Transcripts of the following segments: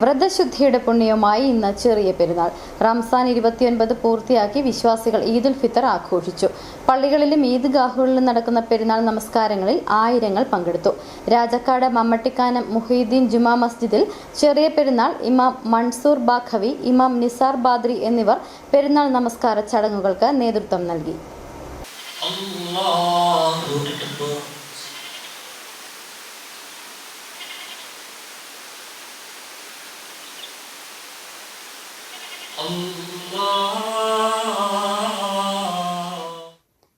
വ്രതശുദ്ധിയുടെ പുണ്യവുമായി ഇന്ന് ചെറിയ പെരുന്നാൾ. റംസാൻ 29 പൂർത്തിയാക്കി വിശ്വാസികൾ ഈദുൽ ഫിത്തർ ആഘോഷിച്ചു. പള്ളികളിലും ഈദ്ഗാഹുകളിലും നടക്കുന്ന പെരുന്നാൾ നമസ്കാരങ്ങളിൽ ആയിരങ്ങൾ പങ്കെടുത്തു. രാജാക്കാട് മമ്മട്ടിക്കാനം മുഹീദ്ദീൻ ജുമാ മസ്ജിദിൽ ചെറിയ പെരുന്നാൾ ഇമാം മൻസൂർ ബാഖവി, ഇമാം നിസാർ ബാദ്രി എന്നിവർ പെരുന്നാൾ നമസ്കാര ചടങ്ങുകൾക്ക് നേതൃത്വം നൽകി.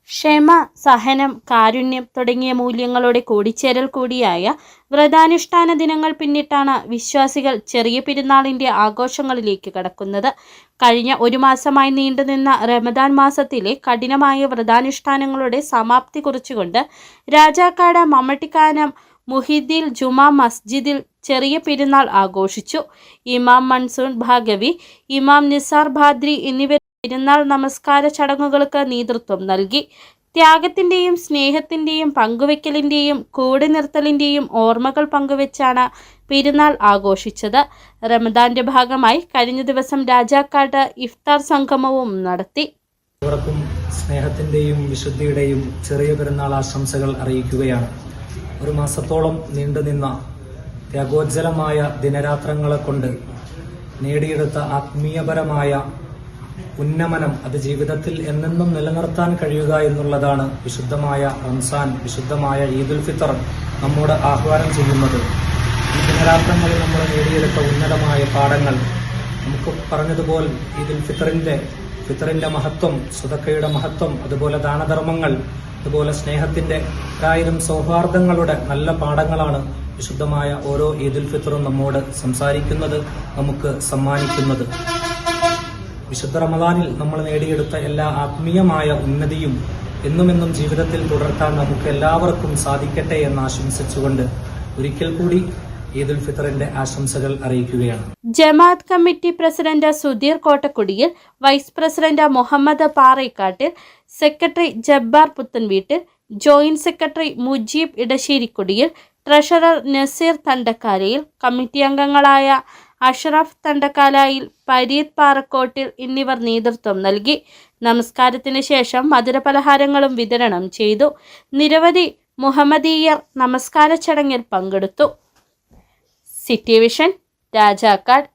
ക്ഷമ, സഹനം, കാരുണ്യം തുടങ്ങിയ മൂല്യങ്ങളുടെ കൂടിച്ചേരൽ കൂടിയായ വ്രതാനുഷ്ഠാന ദിനങ്ങൾ പിന്നിട്ടാണ് വിശ്വാസികൾ ചെറിയ പെരുന്നാളിൻ്റെ ആഘോഷങ്ങളിലേക്ക് കടക്കുന്നത്. കഴിഞ്ഞ ഒരു മാസമായി നീണ്ടുനിന്ന റമദാൻ മാസത്തിലെ കഠിനമായ വ്രതാനുഷ്ഠാനങ്ങളുടെ സമാപ്തി കുറിച്ചുകൊണ്ട് രാജാക്കാട് മമ്മട്ടിക്കാനം മുഹീദ്ദീൻ ജുമാ മസ്ജിദിൽ ചെറിയ പെരുന്നാൾ ആഘോഷിച്ചു. ഇമാം മൻസൂർ ബാഖവി, ഇമാം നിസാർ ബാദ്രി എന്നിവർ പെരുന്നാൾ നമസ്കാര ചടങ്ങുകൾക്ക് നേതൃത്വം നൽകി. ത്യാഗത്തിൻ്റെയും സ്നേഹത്തിൻ്റെയും പങ്കുവെക്കലിൻ്റെയും കൂടെ നിർത്തലിൻ്റെയും ഓർമ്മകൾ പങ്കുവെച്ചാണ് പെരുന്നാൾ ആഘോഷിച്ചത്. റമദാന്റെ ഭാഗമായി കഴിഞ്ഞ ദിവസം രാജാക്കാട് ഇഫ്താർ സംഗമവും നടത്തി. ഇവർക്കും സ്നേഹത്തിൻ്റെയും വിശുദ്ധിയുടെയും ചെറിയ പെരുന്നാൾ ആശംസകൾ അറിയിക്കുകയാണ്. ഒരു മാസത്തോളം നീണ്ടുനിന്ന ത്യാഗോജ്ജലമായ ദിനരാത്രങ്ങളെ കൊണ്ട് നേടിയെടുത്ത ആത്മീയപരമായ ഉന്നമനം അത് ജീവിതത്തിൽ എന്നെന്നും നിലനിർത്താൻ കഴിയുക എന്നുള്ളതാണ് വിശുദ്ധമായ റംസാൻ, വിശുദ്ധമായ ഈദുൽ ഫിത്തർ നമ്മോട് ആഹ്വാനം ചെയ്യുന്നത്. ഈ ദിനരാത്രങ്ങളിൽ നമ്മൾ നേടിയെടുത്ത ഉന്നതമായ പാഠങ്ങൾ നമുക്ക് പറഞ്ഞതുപോലെ ഈദുൽ ഫിത്തറിന്റെ മഹത്വം, സുദക്കയുടെ മഹത്വം, അതുപോലെ ദാനധർമ്മങ്ങൾ, അതുപോലെ സ്നേഹത്തിന്റെ ആയിരം സൗഹാർദ്ദങ്ങളുടെ നല്ല പാഠങ്ങളാണ് വിശുദ്ധമായ ഓരോ ഈദുൽ ഫിത്തറും നമ്മോട് സംസാരിക്കുന്നത്, നമുക്ക് സമ്മാനിക്കുന്നത്. വിശുദ്ധ റമദാനിൽ നമ്മൾ നേടിയെടുത്ത എല്ലാ ആത്മീയമായ ഉന്നതിയും എന്നുമെന്നും ജീവിതത്തിൽ തുടർത്താൻ നമുക്ക് എല്ലാവർക്കും സാധിക്കട്ടെ എന്ന് ആശംസിച്ചുകൊണ്ട് ഒരിക്കൽ കൂടി ഈദുൽ ഫിത്തറിന്റെ ആശംസകൾ അറിയിക്കുകയാണ്. ജമാഅത്ത് കമ്മിറ്റി പ്രസിഡന്റ് സുധീർ കോട്ടക്കുടിയിൽ, വൈസ് പ്രസിഡന്റ് മുഹമ്മദ് പാറേക്കാട്ടിൽ, സെക്രട്ടറി ജബ്ബാർ പുത്തൻവീട്ടിൽ, ജോയിന്റ് സെക്രട്ടറി മുജീബ് ഇടശ്ശേരിക്കുടിയിൽ, ട്രഷറർ നസീർ തണ്ടക്കാലയിൽ, കമ്മിറ്റി അംഗങ്ങളായ അഷ്റഫ് തണ്ടക്കാലായിൽ, പരീത് പാറക്കോട്ടിൽ എന്നിവർ നേതൃത്വം നൽകി. നമസ്കാരത്തിന് ശേഷം മധുരപലഹാരങ്ങളും വിതരണം ചെയ്തു. നിരവധി മുഹമ്മദീയർ നമസ്കാര ചടങ്ങിൽ പങ്കെടുത്തു. City vision, Rajakkad.